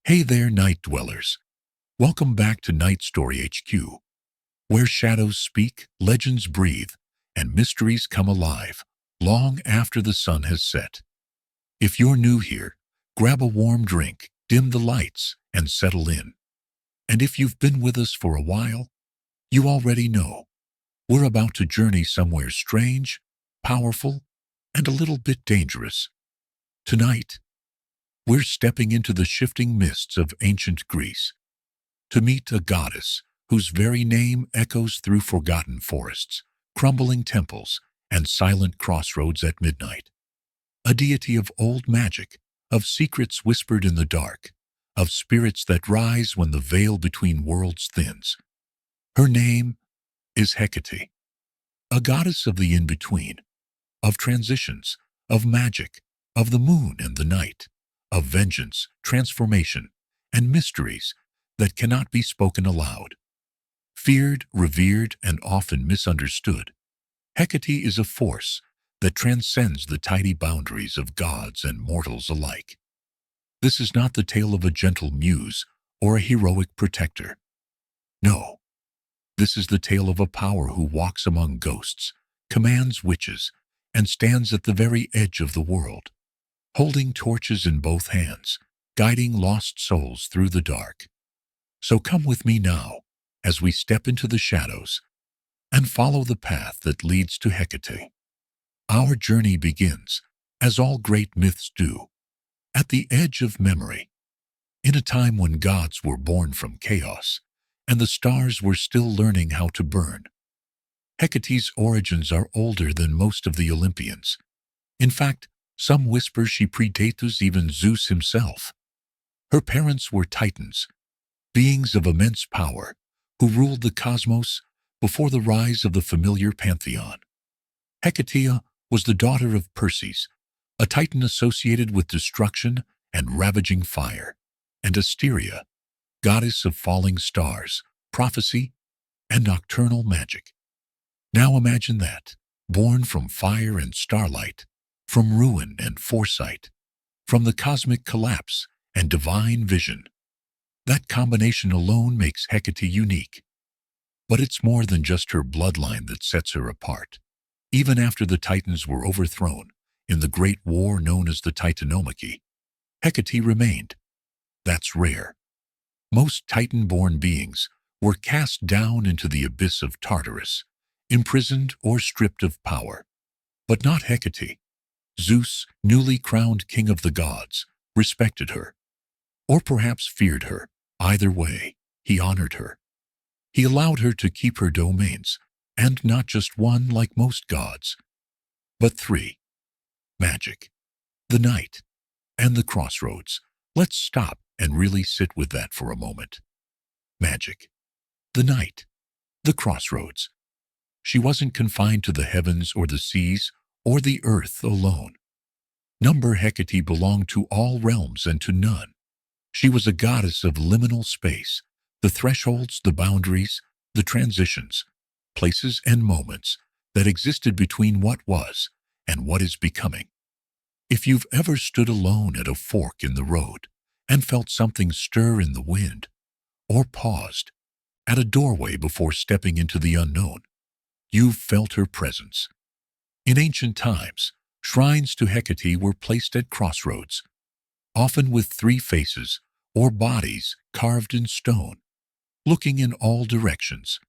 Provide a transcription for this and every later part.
Hey there, night dwellers. Welcome back to Night Story HQ, where shadows speak, legends breathe, and mysteries come alive long after the sun has set. If you're new here, grab a warm drink, dim the lights, and settle in. And if you've been with us for a while, you already know we're about to journey somewhere strange, powerful, and a little bit dangerous. Tonight, we're stepping into the shifting mists of ancient Greece to meet a goddess whose very name echoes through forgotten forests, crumbling temples, and silent crossroads at midnight. A deity of old magic, of secrets whispered in the dark, of spirits that rise when the veil between worlds thins. Her name is Hecate, a goddess of the in-between, of transitions, of magic, of the moon and the night, of vengeance, transformation, and mysteries that cannot be spoken aloud. Feared, revered, and often misunderstood, Hecate is a force that transcends the tiny boundaries of gods and mortals alike. This is not the tale of a gentle muse or a heroic protector. No, this is the tale of a power who walks among ghosts, commands witches, and stands at the very edge of the world, holding torches in both hands, guiding lost souls through the dark. So come with me now, as we step into the shadows and follow the path that leads to Hecate. Our journey begins, as all great myths do, at the edge of memory, in a time when gods were born from chaos and the stars were still learning how to burn. Hecate's origins are older than most of the Olympians. In fact, some whisper she predates even Zeus himself. Her parents were titans, beings of immense power, who ruled the cosmos before the rise of the familiar pantheon. Hecate was the daughter of Perses, a titan associated with destruction and ravaging fire, and Asteria, goddess of falling stars, prophecy, and nocturnal magic. Now imagine that, born from fire and starlight, from ruin and foresight, from the cosmic collapse and divine vision. That combination alone makes Hecate unique. But it's more than just her bloodline that sets her apart. Even after the Titans were overthrown in the great war known as the Titanomachy, Hecate remained. That's rare. Most Titan-born beings were cast down into the abyss of Tartarus, imprisoned or stripped of power. But not Hecate. Zeus, newly crowned king of the gods, respected her. Or perhaps feared her. Either way, he honored her. He allowed her to keep her domains, and not just one like most gods, but three. Magic, the night, and the crossroads. Let's stop and really sit with that for a moment. Magic, the night, the crossroads. She wasn't confined to the heavens or the seas or the earth alone. Number Hecate belonged to all realms and to none. She was a goddess of liminal space, the thresholds, the boundaries, the transitions, places and moments that existed between what was and what is becoming. If you've ever stood alone at a fork in the road and felt something stir in the wind, or paused at a doorway before stepping into the unknown, you've felt her presence. In ancient times, shrines to Hecate were placed at crossroads, often with three faces or bodies carved in stone, looking in all directions.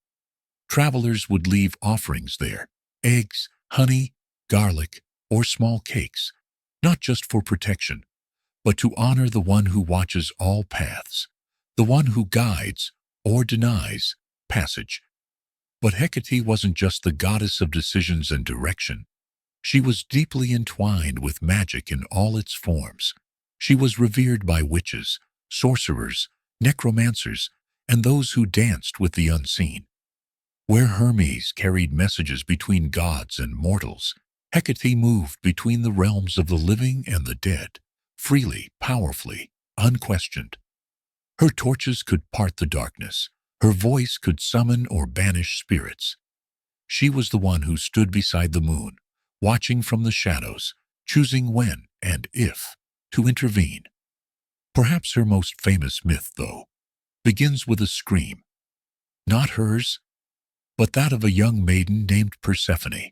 Travelers would leave offerings there, eggs, honey, garlic, or small cakes, not just for protection, but to honor the one who watches all paths, the one who guides or denies passage. But Hecate wasn't just the goddess of decisions and direction. She was deeply entwined with magic in all its forms. She was revered by witches, sorcerers, necromancers, and those who danced with the unseen. Where Hermes carried messages between gods and mortals, Hecate moved between the realms of the living and the dead, freely, powerfully, unquestioned. Her torches could part the darkness. Her voice could summon or banish spirits. She was the one who stood beside the moon, watching from the shadows, choosing when and if to intervene. Perhaps her most famous myth, though, begins with a scream, not hers, but that of a young maiden named Persephone.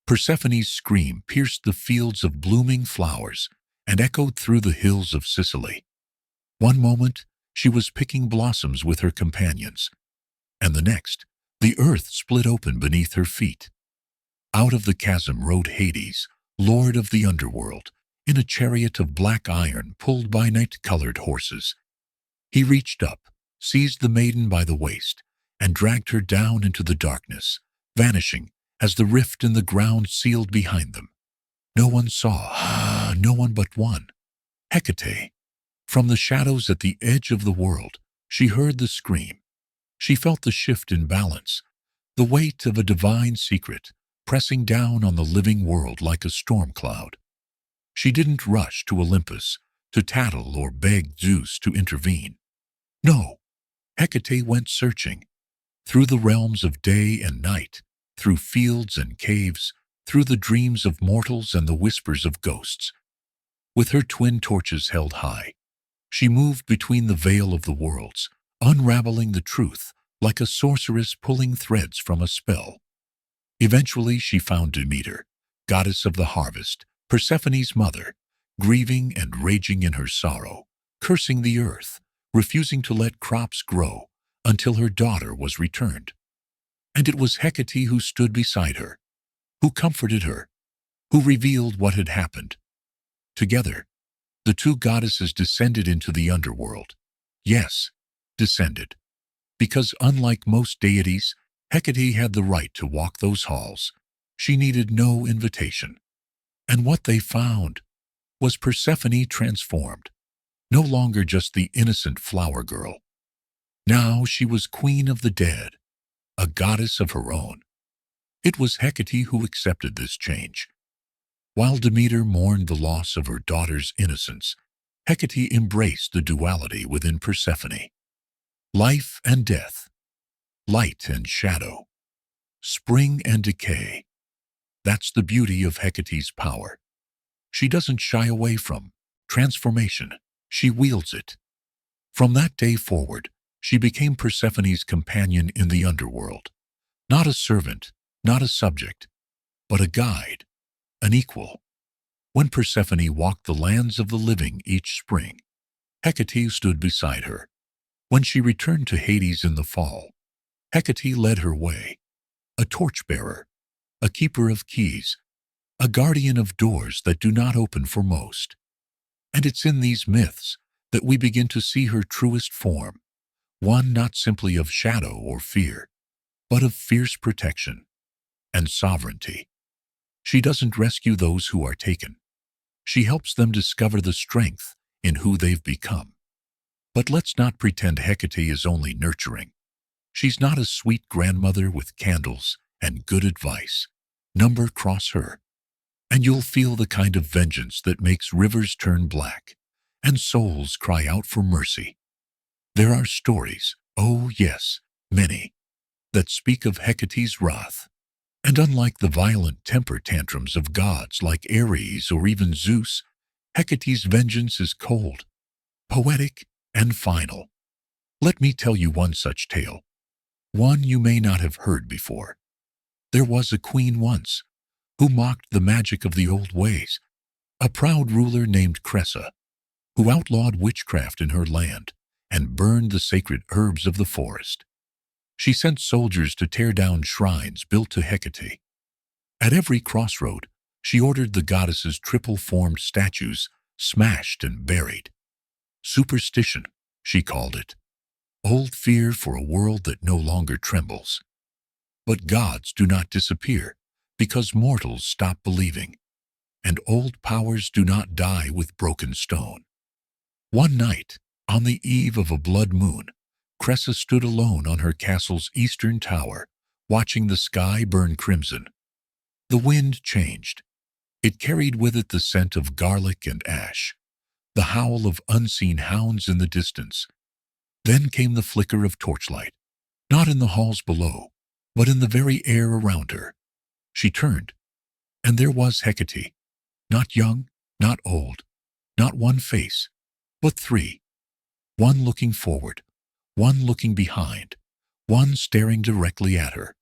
Persephone's scream pierced the fields of blooming flowers and echoed through the hills of Sicily. One moment, she was picking blossoms with her companions, and the next, the earth split open beneath her feet. Out of the chasm rode Hades, lord of the underworld, in a chariot of black iron pulled by night-colored horses. He reached up, seized the maiden by the waist, and dragged her down into the darkness, vanishing as the rift in the ground sealed behind them. No one saw, no one but one, Hecate. From the shadows at the edge of the world, she heard the scream. She felt the shift in balance, the weight of a divine secret pressing down on the living world like a storm cloud. She didn't rush to Olympus to tattle or beg Zeus to intervene. No, Hecate went searching, through the realms of day and night, through fields and caves, through the dreams of mortals and the whispers of ghosts. With her twin torches held high, she moved between the veil of the worlds, unraveling the truth like a sorceress pulling threads from a spell. Eventually she found Demeter, goddess of the harvest, Persephone's mother, grieving and raging in her sorrow, cursing the earth, refusing to let crops grow until her daughter was returned. And it was Hecate who stood beside her, who comforted her, who revealed what had happened. Together, the two goddesses descended into the underworld. Yes, descended. Because unlike most deities, Hecate had the right to walk those halls. She needed no invitation. And what they found was Persephone transformed, no longer just the innocent flower girl. Now she was queen of the dead, a goddess of her own. It was Hecate who accepted this change. While Demeter mourned the loss of her daughter's innocence, Hecate embraced the duality within Persephone. Life and death, light and shadow, spring and decay. That's the beauty of Hecate's power. She doesn't shy away from transformation. She wields it. From that day forward, she became Persephone's companion in the underworld. Not a servant, not a subject, but a guide, an equal. When Persephone walked the lands of the living each spring, Hecate stood beside her. When she returned to Hades in the fall, Hecate led her way, a torchbearer, a keeper of keys, a guardian of doors that do not open for most. And it's in these myths that we begin to see her truest form, one not simply of shadow or fear, but of fierce protection and sovereignty. She doesn't rescue those who are taken. She helps them discover the strength in who they've become. But let's not pretend Hecate is only nurturing. She's not a sweet grandmother with candles and good advice. Cross her, and you'll feel the kind of vengeance that makes rivers turn black and souls cry out for mercy. There are stories, oh yes, many, that speak of Hecate's wrath. And unlike the violent temper tantrums of gods like Ares or even Zeus, Hecate's vengeance is cold, poetic, and final. Let me tell you one such tale, one you may not have heard before. There was a queen once who mocked the magic of the old ways, a proud ruler named Cressa, who outlawed witchcraft in her land and burned the sacred herbs of the forest. She sent soldiers to tear down shrines built to Hecate. At every crossroad, she ordered the goddess's triple-formed statues smashed and buried. Superstition, she called it. Old fear for a world that no longer trembles. But gods do not disappear because mortals stop believing, and old powers do not die with broken stone. One night, on the eve of a blood moon, Cressa stood alone on her castle's eastern tower, watching the sky burn crimson. The wind changed. It carried with it the scent of garlic and ash, the howl of unseen hounds in the distance. Then came the flicker of torchlight, not in the halls below, but in the very air around her. She turned, and there was Hecate, not young, not old, not one face, but three, one looking forward, one looking behind, one staring directly at her.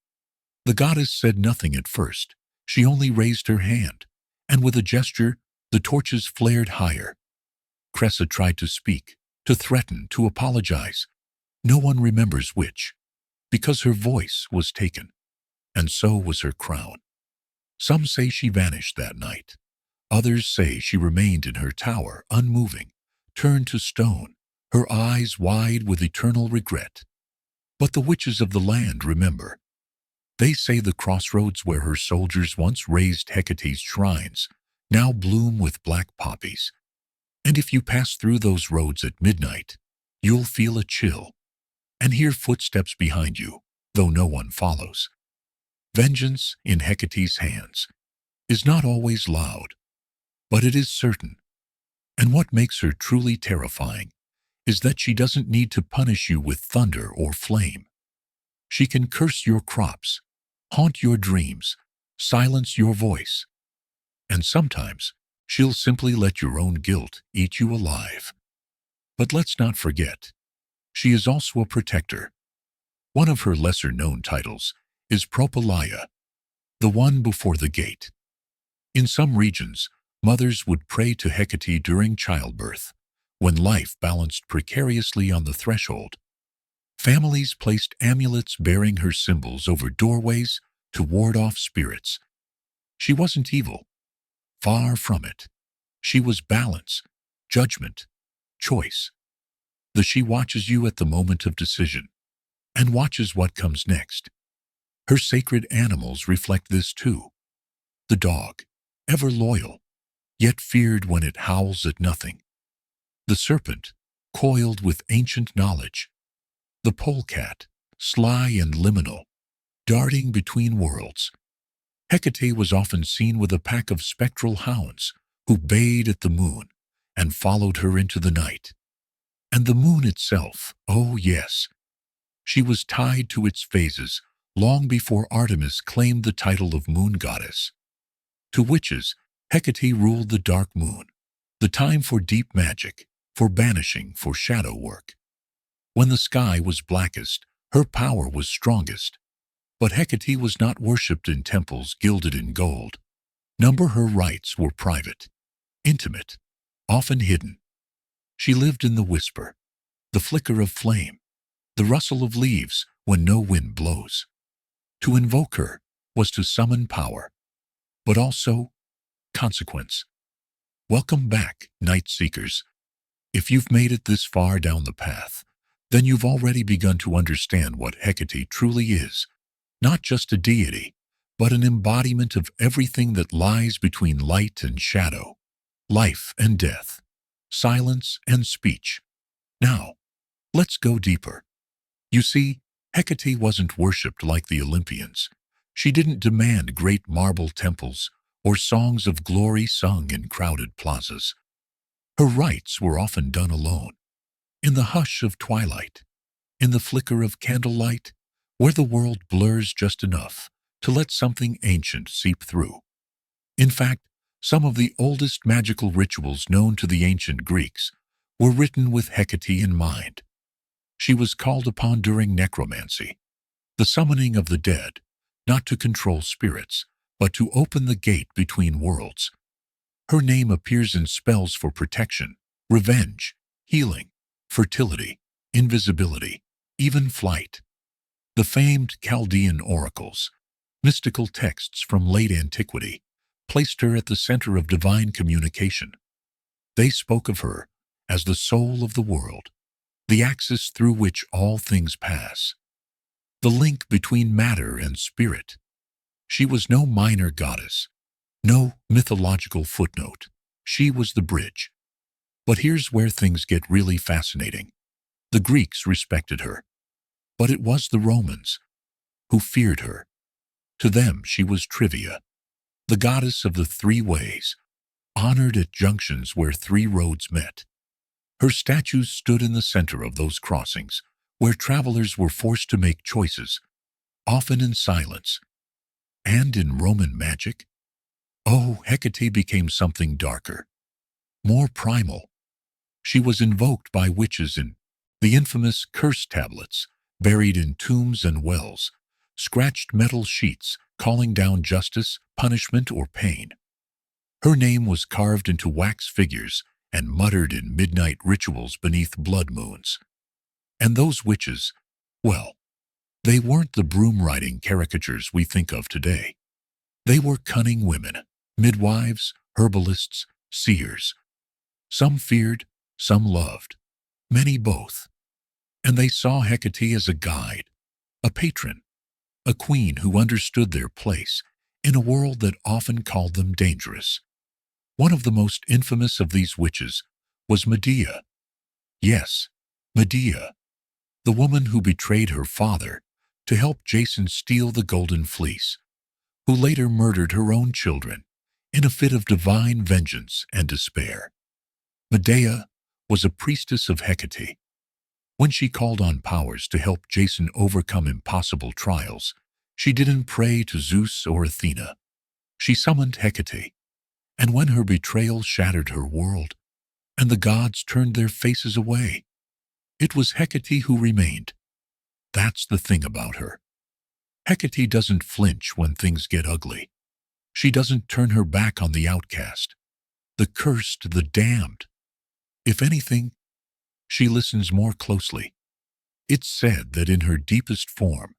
The goddess said nothing at first. She only raised her hand, and with a gesture, the torches flared higher. Cressa tried to speak, to threaten, to apologize. No one remembers which, because her voice was taken, and so was her crown. Some say she vanished that night. Others say she remained in her tower, unmoving, turned to stone, her eyes wide with eternal regret. But the witches of the land remember. They say the crossroads where her soldiers once raised Hecate's shrines now bloom with black poppies. And if you pass through those roads at midnight, you'll feel a chill and hear footsteps behind you, though no one follows. Vengeance in Hecate's hands is not always loud, but it is certain. And what makes her truly terrifying is that she doesn't need to punish you with thunder or flame. She can curse your crops, haunt your dreams, silence your voice. And sometimes she'll simply let your own guilt eat you alive. But let's not forget, she is also a protector. One of her lesser-known titles is Propylaea, the one before the gate. In some regions, mothers would pray to Hecate during childbirth, when life balanced precariously on the threshold. Families placed amulets bearing her symbols over doorways to ward off spirits. She wasn't evil. Far from it. She was balance, judgment, choice. She watches you at the moment of decision, and watches what comes next. Her sacred animals reflect this too. The dog, ever loyal, yet feared when it howls at nothing. The serpent, coiled with ancient knowledge. The polecat, sly and liminal, darting between worlds. Hecate was often seen with a pack of spectral hounds who bayed at the moon and followed her into the night. And the moon itself, oh yes, she was tied to its phases long before Artemis claimed the title of moon goddess. To witches, Hecate ruled the dark moon, the time for deep magic, for banishing, for shadow work. When the sky was blackest, her power was strongest. But Hecate was not worshipped in temples gilded in gold. Her rites were private, intimate, often hidden. She lived in the whisper, the flicker of flame, the rustle of leaves when no wind blows. To invoke her was to summon power, but also consequence. Welcome back, Night Seekers. If you've made it this far down the path, then you've already begun to understand what Hecate truly is. Not just a deity, but an embodiment of everything that lies between light and shadow, life and death, silence and speech. Now, let's go deeper. You see, Hecate wasn't worshipped like the Olympians. She didn't demand great marble temples or songs of glory sung in crowded plazas. Her rites were often done alone, in the hush of twilight, in the flicker of candlelight, where the world blurs just enough to let something ancient seep through. In fact, some of the oldest magical rituals known to the ancient Greeks were written with Hecate in mind. She was called upon during necromancy, the summoning of the dead, not to control spirits, but to open the gate between worlds. Her name appears in spells for protection, revenge, healing, fertility, invisibility, even flight. The famed Chaldean oracles, mystical texts from late antiquity, placed her at the center of divine communication. They spoke of her as the soul of the world, the axis through which all things pass, the link between matter and spirit. She was no minor goddess, no mythological footnote. She was the bridge. But here's where things get really fascinating. The Greeks respected her, but it was the Romans who feared her. To them she was Trivia, the goddess of the three ways, honored at junctions where three roads met. Her statues stood in the center of those crossings, where travelers were forced to make choices, often in silence. And in Roman magic, oh, Hecate became something darker, more primal. She was invoked by witches in the infamous curse tablets, buried in tombs and wells, scratched metal sheets calling down justice, punishment, or pain. Her name was carved into wax figures and muttered in midnight rituals beneath blood moons. And those witches, well, they weren't the broom-riding caricatures we think of today. They were cunning women, midwives, herbalists, seers. Some feared, some loved, many both. And they saw Hecate as a guide, a patron, a queen who understood their place in a world that often called them dangerous. One of the most infamous of these witches was Medea. Yes, Medea, the woman who betrayed her father to help Jason steal the golden fleece, who later murdered her own children in a fit of divine vengeance and despair. Medea was a priestess of Hecate. When she called on powers to help Jason overcome impossible trials, she didn't pray to Zeus or Athena. She summoned Hecate, and when her betrayal shattered her world, and the gods turned their faces away, it was Hecate who remained. That's the thing about her. Hecate doesn't flinch when things get ugly. She doesn't turn her back on the outcast, the cursed, the damned. If anything, she listens more closely. It's said that in her deepest form,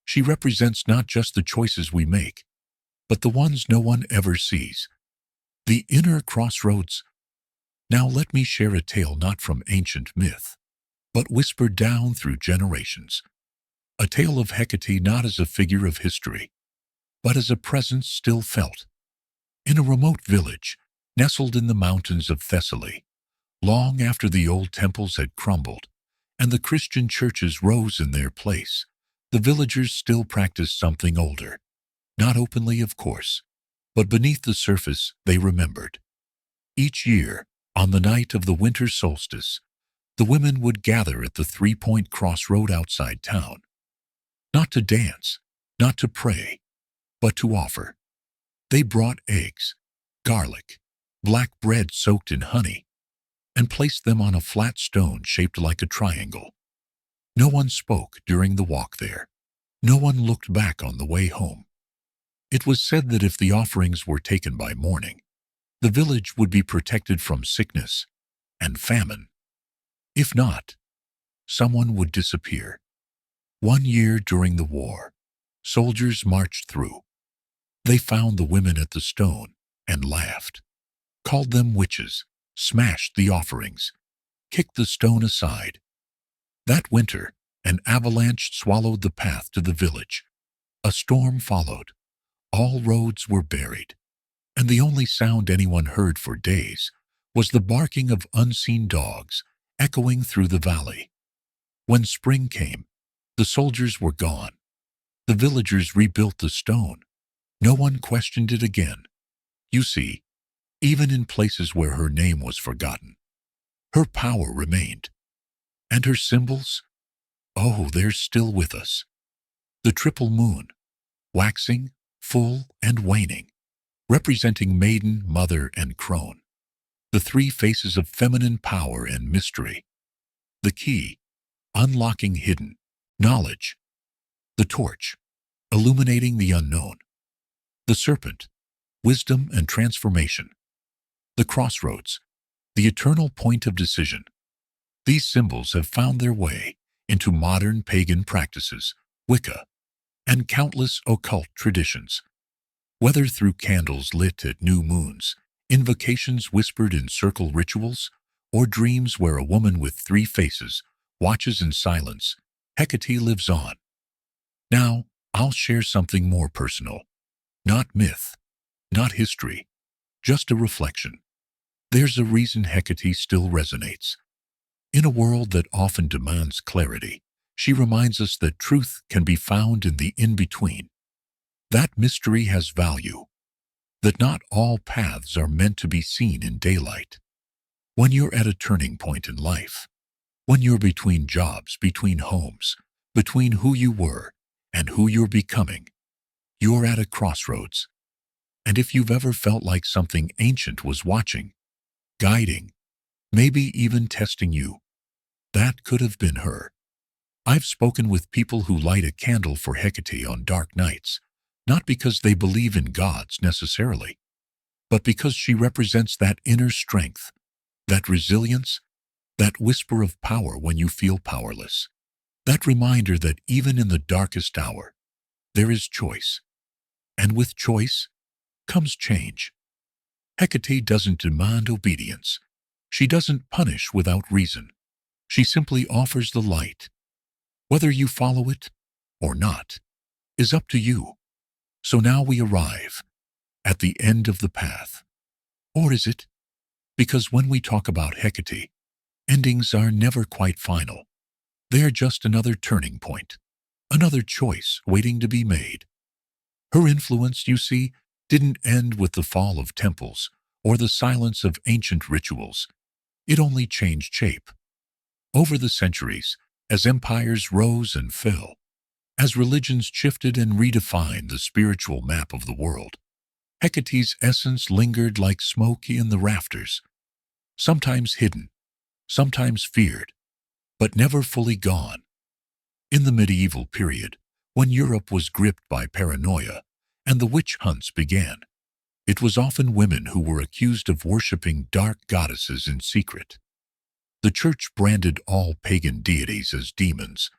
she represents not just the choices we make, but the ones no one ever sees. The inner crossroads. Now let me share a tale not from ancient myth, but whispered down through generations. A tale of Hecate not as a figure of history, but as a presence still felt. In a remote village, nestled in the mountains of Thessaly, long after the old temples had crumbled and the Christian churches rose in their place, the villagers still practiced something older. Not openly, of course, but beneath the surface they remembered. Each year, on the night of the winter solstice, the women would gather at the three-point crossroad outside town. Not to dance, not to pray, but to offer. They brought eggs, garlic, black bread soaked in honey, and placed them on a flat stone shaped like a triangle. No one spoke during the walk there. No one looked back on the way home. It was said that if the offerings were taken by morning, the village would be protected from sickness and famine. If not, someone would disappear. One year during the war, soldiers marched through. They found the women at the stone and laughed, called them witches, smashed the offerings, kicked the stone aside. That winter, an avalanche swallowed the path to the village. A storm followed. All roads were buried, and the only sound anyone heard for days was the barking of unseen dogs echoing through the valley. When spring came, the soldiers were gone. The villagers rebuilt the stone. No one questioned it again. You see, even in places where her name was forgotten, her power remained. And her symbols? Oh, they're still with us. The triple moon, waxing, full, and waning, representing maiden, mother, and crone. The three faces of feminine power and mystery. The key, unlocking hidden knowledge. The torch, illuminating the unknown. The serpent, wisdom and transformation. The crossroads, the eternal point of decision. These symbols have found their way into modern pagan practices, Wicca, and countless occult traditions. Whether through candles lit at new moons, invocations whispered in circle rituals, or dreams where a woman with three faces watches in silence, Hecate lives on. Now, I'll share something more personal. Not myth, not history, just a reflection. There's a reason Hecate still resonates. In a world that often demands clarity, she reminds us that truth can be found in the in-between. That mystery has value, that not all paths are meant to be seen in daylight. When you're at a turning point in life, when you're between jobs, between homes, between who you were and who you're becoming, you're at a crossroads. And if you've ever felt like something ancient was watching, guiding, maybe even testing you. That could have been her. I've spoken with people who light a candle for Hecate on dark nights, not because they believe in gods necessarily, but because she represents that inner strength, that resilience, that whisper of power when you feel powerless, that reminder that even in the darkest hour, there is choice. And with choice comes change. Hecate doesn't demand obedience. She doesn't punish without reason. She simply offers the light. Whether you follow it or not is up to you. So now we arrive at the end of the path. Or is it? Because when we talk about Hecate, endings are never quite final. They are just another turning point, another choice waiting to be made. Her influence, you see, didn't end with the fall of temples or the silence of ancient rituals. It only changed shape. Over the centuries, as empires rose and fell, as religions shifted and redefined the spiritual map of the world, Hecate's essence lingered like smoke in the rafters, sometimes hidden, sometimes feared, but never fully gone. In the medieval period, when Europe was gripped by paranoia and the witch hunts began, it was often women who were accused of worshipping dark goddesses in secret. The church branded all pagan deities as demons,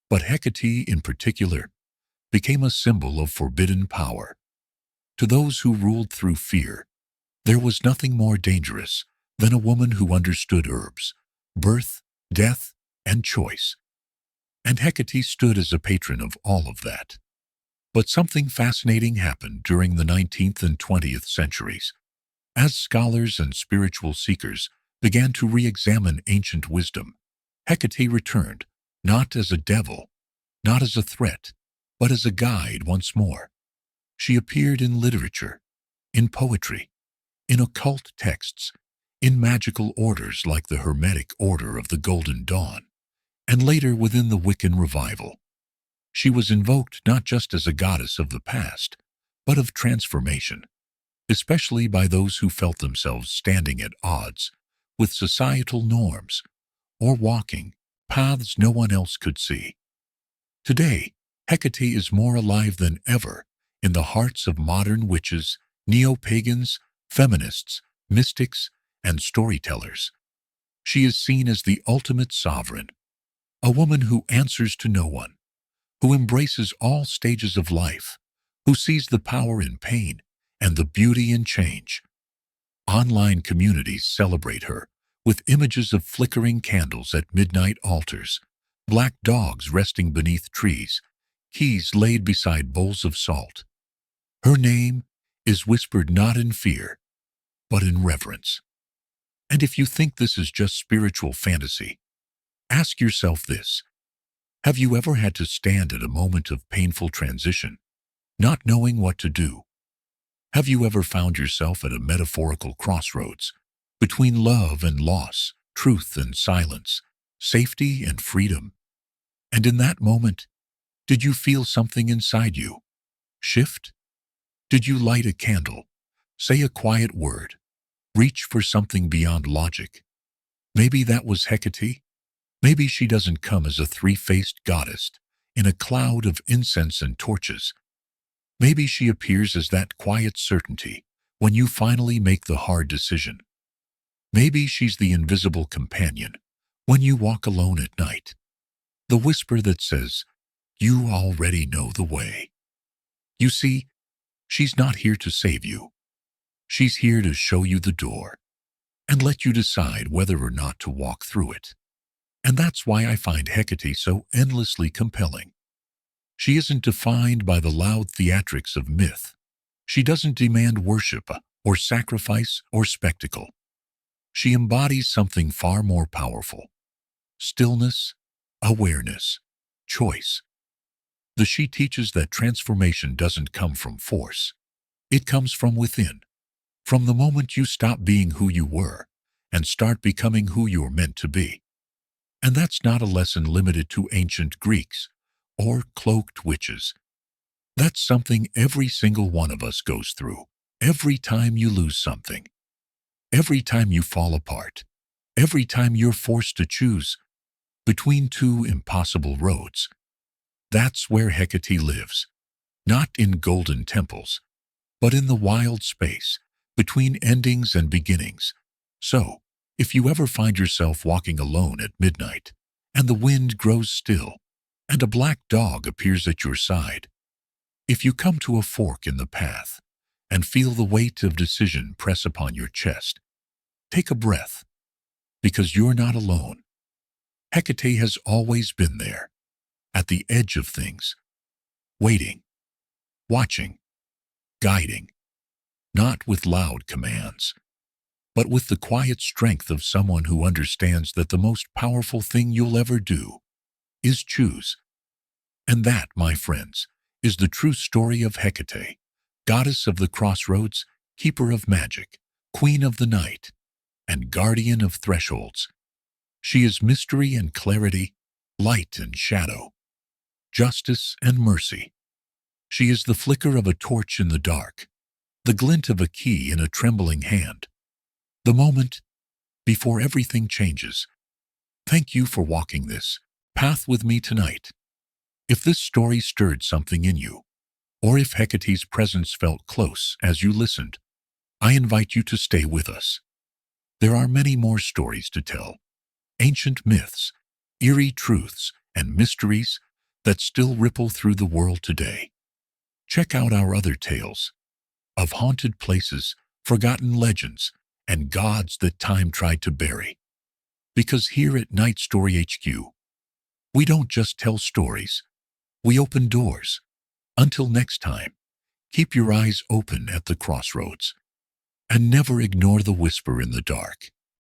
but Hecate in particular became a symbol of forbidden power. To those who ruled through fear, there was nothing more dangerous than a woman who understood herbs, birth, death, and choice. And Hecate stood as a patron of all of that. But something fascinating happened during the 19th and 20th centuries. As scholars and spiritual seekers began to re-examine ancient wisdom, Hecate returned, not as a devil, not as a threat, but as a guide once more. She appeared in literature, in poetry, in occult texts, in magical orders like the Hermetic Order of the Golden Dawn, and later within the Wiccan revival. She was invoked not just as a goddess of the past, but of transformation, especially by those who felt themselves standing at odds with societal norms or walking paths no one else could see. Today, Hecate is more alive than ever in the hearts of modern witches, neo-pagans, feminists, mystics, and storytellers. She is seen as the ultimate sovereign, a woman who answers to no one, who embraces all stages of life, who sees the power in pain and the beauty in change. Online communities celebrate her with images of flickering candles at midnight altars, black dogs resting beneath trees, keys laid beside bowls of salt. Her name is whispered not in fear, but in reverence. And if you think this is just spiritual fantasy, ask yourself this. Have you ever had to stand at a moment of painful transition, not knowing what to do? Have you ever found yourself at a metaphorical crossroads between love and loss, truth and silence, safety and freedom? And in that moment, did you feel something inside you shift? Did you light a candle, say a quiet word, reach for something beyond logic? Maybe that was Hecate. Maybe she doesn't come as a three-faced goddess in a cloud of incense and torches. Maybe she appears as that quiet certainty when you finally make the hard decision. Maybe she's the invisible companion when you walk alone at night. The whisper that says, "You already know the way." You see, she's not here to save you. She's here to show you the door and let you decide whether or not to walk through it. And that's why I find Hecate so endlessly compelling. She isn't defined by the loud theatrics of myth. She doesn't demand worship or sacrifice or spectacle. She embodies something far more powerful: stillness, awareness, choice. She teaches that transformation doesn't come from force. It comes from within, from the moment you stop being who you were and start becoming who you're meant to be. And that's not a lesson limited to ancient Greeks or cloaked witches. That's something every single one of us goes through. Every time you lose something, every time you fall apart, Every time you're forced to choose between two impossible roads, that's where Hecate lives, not in golden temples, but in the wild space between endings and beginnings. So, if you ever find yourself walking alone at midnight, and the wind grows still, and a black dog appears at your side, if you come to a fork in the path and feel the weight of decision press upon your chest, take a breath, because you're not alone. Hecate has always been there, at the edge of things, waiting, watching, guiding, not with loud commands, but with the quiet strength of someone who understands that the most powerful thing you'll ever do is choose. And that, my friends, is the true story of Hecate, goddess of the crossroads, keeper of magic, queen of the night, and guardian of thresholds. She is mystery and clarity, light and shadow, justice and mercy. She is the flicker of a torch in the dark, the glint of a key in a trembling hand, the moment before everything changes. Thank you for walking this path with me tonight. If this story stirred something in you, or if Hecate's presence felt close as you listened, I invite you to stay with us. There are many more stories to tell, ancient myths, eerie truths, and mysteries that still ripple through the world today. Check out our other tales of haunted places, forgotten legends, and gods that time tried to bury. Because here at Night Story HQ, we don't just tell stories, we open doors. Until next time, keep your eyes open at the crossroads, and never ignore the whisper in the dark.